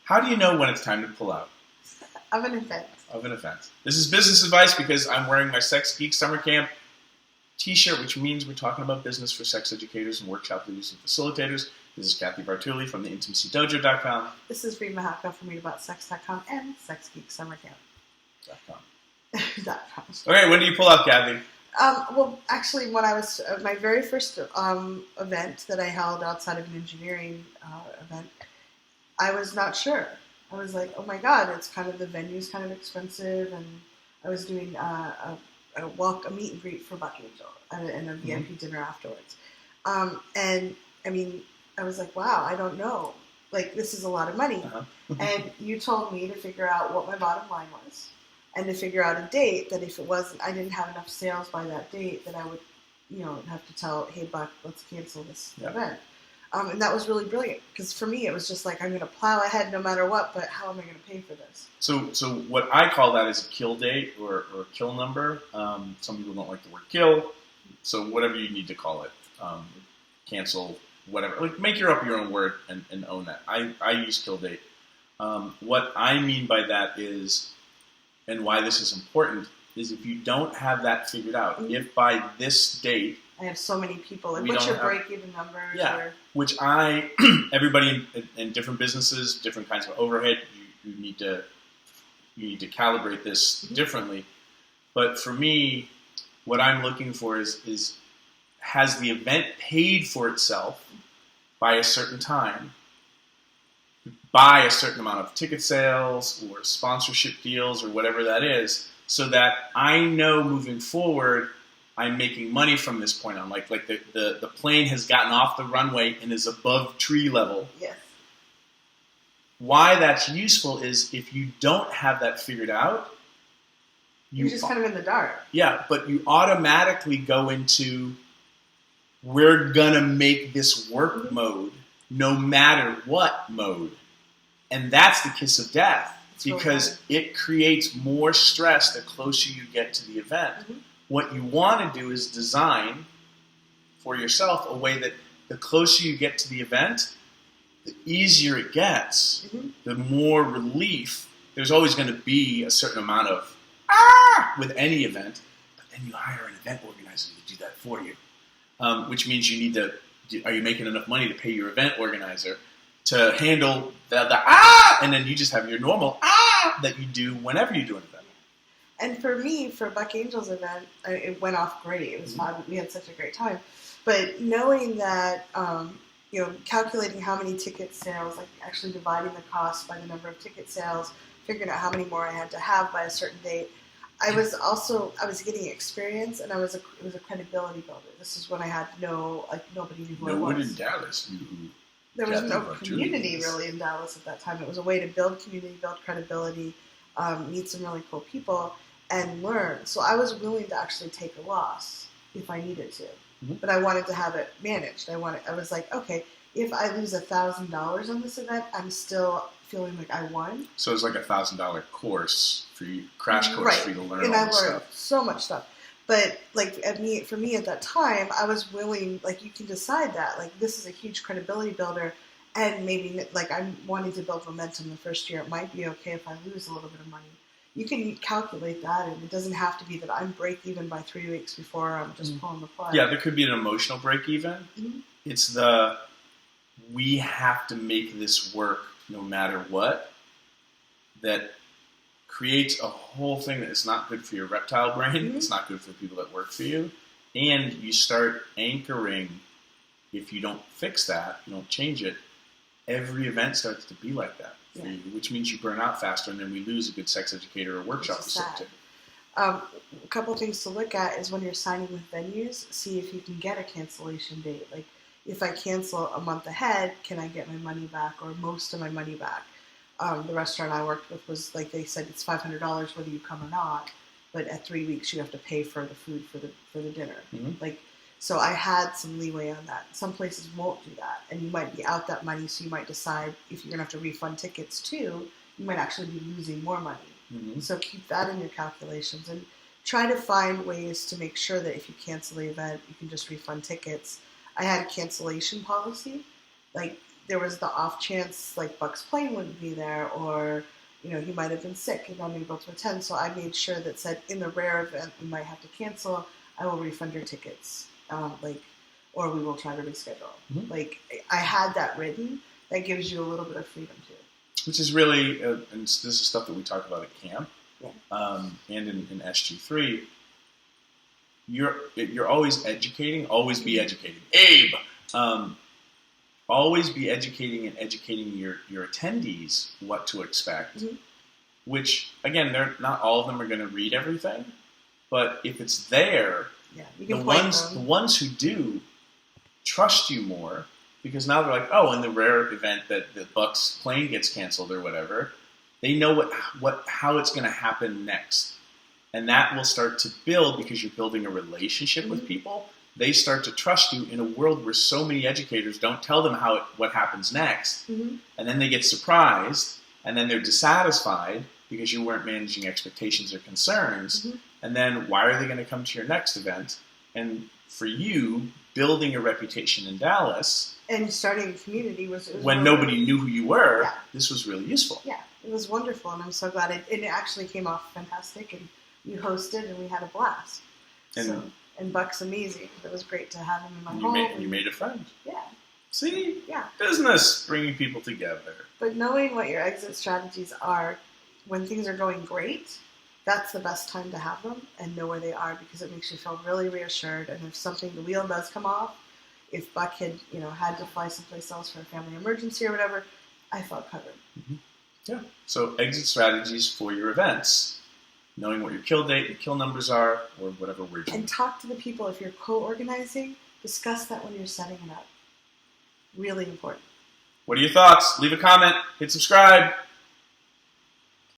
How do you know when it's time to pull out? Of an event. Of an event. This is business advice because I'm wearing my Sex Geek Summer Camp t-shirt, which means we're talking about business for sex educators and workshop leaders and facilitators. This is Cathy Bartuli from the intimacydojo.com. This is Reid from readaboutsex.com and sexgeeksummercamp.com. Okay, when do you pull out, Cathy? Well, actually, when I was my very first event that I held outside of an engineering event, I was not sure. I was like, oh my God, it's kind of, the venue's kind of expensive, and I was doing a meet and greet for Buck Angel and a VIP dinner afterwards. And I mean, I was like, wow, I don't know. Like, this is a lot of money. And you told me to figure out what my bottom line was, and to figure out a date that if it wasn't, I didn't have enough sales by that date, that I would, have to tell, hey, Buck, let's cancel this event. And that was really brilliant, because for me, it was just like, I'm going to plow ahead no matter what, but how am I going to pay for this? So what I call that is a kill date or a kill number. Some people don't like the word kill, so whatever you need to call it, cancel, whatever. Like, make up your own word and own that. I use kill date. What I mean by that is, and why this is important, is if you don't have that figured out, if by this date, I have so many people. Like, what's your break-even numbers? Yeah, which everybody in different businesses, different kinds of overhead, you need to calibrate this differently. But for me, what I'm looking for is has the event paid for itself by a certain time, by a certain amount of ticket sales or sponsorship deals or whatever that is, so that I know moving forward I'm making money from this point on. Like the plane has gotten off the runway and is above tree level. Yes. Why that's useful is if you don't have that figured out, you're just kind of in the dark. Yeah, but you automatically go into, we're gonna make this work mode no matter what mode. And that's the kiss of death, because it creates more stress the closer you get to the event. What you want to do is design for yourself a way that the closer you get to the event, the easier it gets, the more relief. There's always going to be a certain amount of with any event, but then you hire an event organizer to do that for you, which means you need to, are you making enough money to pay your event organizer to handle the and then you just have your normal that you do whenever you do an event. And for me, for Buck Angel's event, it went off great. It was fun. We had such a great time. But knowing that, calculating how many ticket sales, like actually dividing the cost by the number of ticket sales, figuring out how many more I had to have by a certain date, I was getting experience, and it was a credibility builder. This is when I had nobody knew who I was. No one in Dallas knew who. There was no community really in Dallas at that time. It was a way to build community, build credibility, meet some really cool people, and learn. So I was willing to actually take a loss if I needed to, but I wanted to have it managed. I was like, okay, if I lose $1,000 on this event, I'm still feeling like I won. So it's like $1,000 course for you, crash course for you to learn all this stuff. And I learned so much stuff. But for me at that time, I was willing. Like, you can decide that. Like, this is a huge credibility builder, and maybe I'm wanting to build momentum the first year. It might be okay if I lose a little bit of money. You can calculate that, and it doesn't have to be that I'm break even by 3 weeks before I'm just pulling the plug. Yeah, there could be an emotional break even. It's we have to make this work no matter what. That creates a whole thing that is not good for your reptile brain. It's not good for the people that work for you. And you start anchoring, if you don't fix that, you don't change it, every event starts to be like that. For you, which means you burn out faster, and then we lose a good sex educator or workshop facilitator. A couple things to look at is when you're signing with venues, see if you can get a cancellation date. Like, if I cancel a month ahead, can I get my money back or most of my money back? The restaurant I worked with was like, they said it's $500 whether you come or not, but at 3 weeks you have to pay for the food for the dinner. So I had some leeway on that. Some places won't do that, and you might be out that money, so you might decide if you're going to have to refund tickets too, you might actually be losing more money. So keep that in your calculations, and try to find ways to make sure that if you cancel the event, you can just refund tickets. I had a cancellation policy. Like, there was the off chance like Buck's plane wouldn't be there, or he might have been sick and unable to attend. So I made sure that said, in the rare event we might have to cancel, I will refund your tickets, or we will try to reschedule. Mm-hmm. Like, I had that written. That gives you a little bit of freedom too. Which is really, and this is stuff that we talk about at camp, yeah. And in SG3. You're always educating. Always be educating. Abe. Always be educating and educating your attendees what to expect. Mm-hmm. Which, again, not all of them are going to read everything, but if it's there, you can the ones who do trust you more, because now they're like, oh, in the rare event that the Bucks plane gets canceled or whatever, they know how it's going to happen next, and that will start to build because you're building a relationship mm-hmm. with people. They start to trust you in a world where so many educators don't tell them what happens next, mm-hmm. and then they get surprised, and then they're dissatisfied because you weren't managing expectations or concerns, mm-hmm. and then why are they going to come to your next event? And for you, building a reputation in Dallas and starting a community was when really, nobody knew who you were, yeah. This was really useful. Yeah, it was wonderful, and I'm so glad it actually came off fantastic, and you hosted, and we had a blast. And Buck's amazing. It was great to have him in my home. You made a friend. Yeah. See? Yeah. Business, bringing people together. But knowing what your exit strategies are when things are going great, that's the best time to have them and know where they are, because it makes you feel really reassured. And if the wheel does come off, if Buck had, had to fly someplace else for a family emergency or whatever, I felt covered. Mm-hmm. Yeah. So exit strategies for your events. Knowing what your kill date, your kill numbers are, or whatever we're doing. And talk to the people. If you're co-organizing, discuss that when you're setting it up. Really important. What are your thoughts? Leave a comment. Hit subscribe.